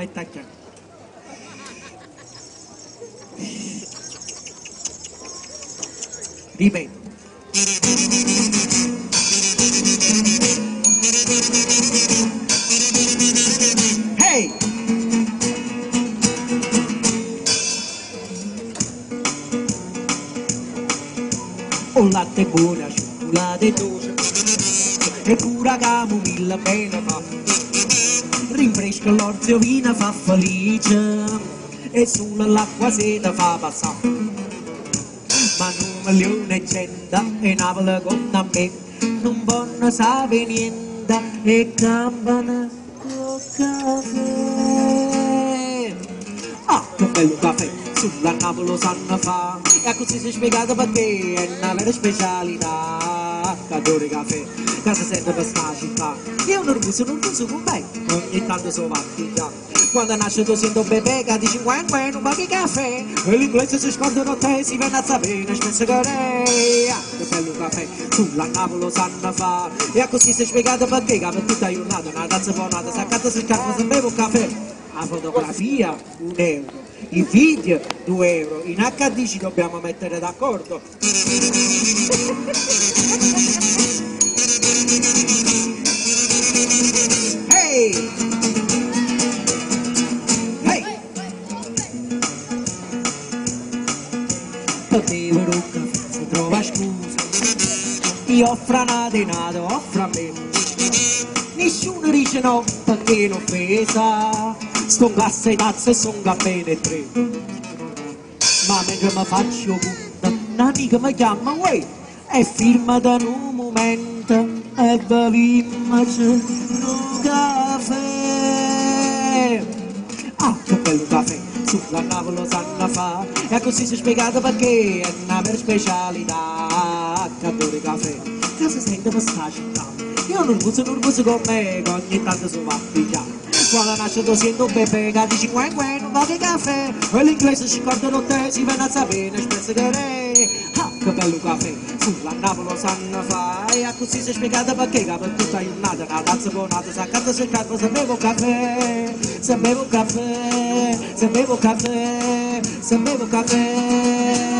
mette a chiaro. Ripeto. Hey! Un latte buono, cioccolata e dolce, e pura camomilla bene fa, rinfresca l'orzo vino fa felice, e sull'acqua seta fa passare. Ma non milione gente e Napoli con me, non vanno sapere niente e campano col caffè. Ah, che bello caffè, sulla Napoli lo sanno fa, e così si è spiegato perché è una vera specialità. Che adoro il caffè, che si sente per sta città, io non consumo mai, ogni tanto sono partigiano. Quando nasce tu sento bebè che dici non baghi caffè, e l'inglese si scordano te, si viene a sapere, spesso che lei. Ah, che bello caffè, sulla Napoli lo sanno fa, e così si è spiegato perché che per tutta giornata una tazza buonata, saccata sul carro se bevo caffè. La fotografia, €1, i video, €2, in HD ci dobbiamo mettere d'accordo. Hey! Hey! Potevano un caffè, si trova scusa, ti offra una denaro, offra a me. Nessuno dice no perché l'ho offesa, sto cassa e tazze son bene tre. Ma mentre mi faccio punta, un'amica mi chiama, uè, e firma da un momento, e bevimmoci un caffè. Ah, che bello caffè, sulla Napoli lo sanno fa, e così si è spiegato perché è una vera specialità. Che adoro il caffè, che si sente per sta città, io non uso con me, che ogni tanto sono partigiano. Quando nasce tu sento un bebè che dici non baghi caffè, e l'inglese ci ricordano te, si viene a sapere, spesso che lei. Ah, che bello caffè, sulla Napoli lo sanno fa, e così si è spiegata perché che per tutta giornata una tazza buonata, saccata sul carro se bevo caffè, se bevo caffè, se bevo caffè, se bevo caffè.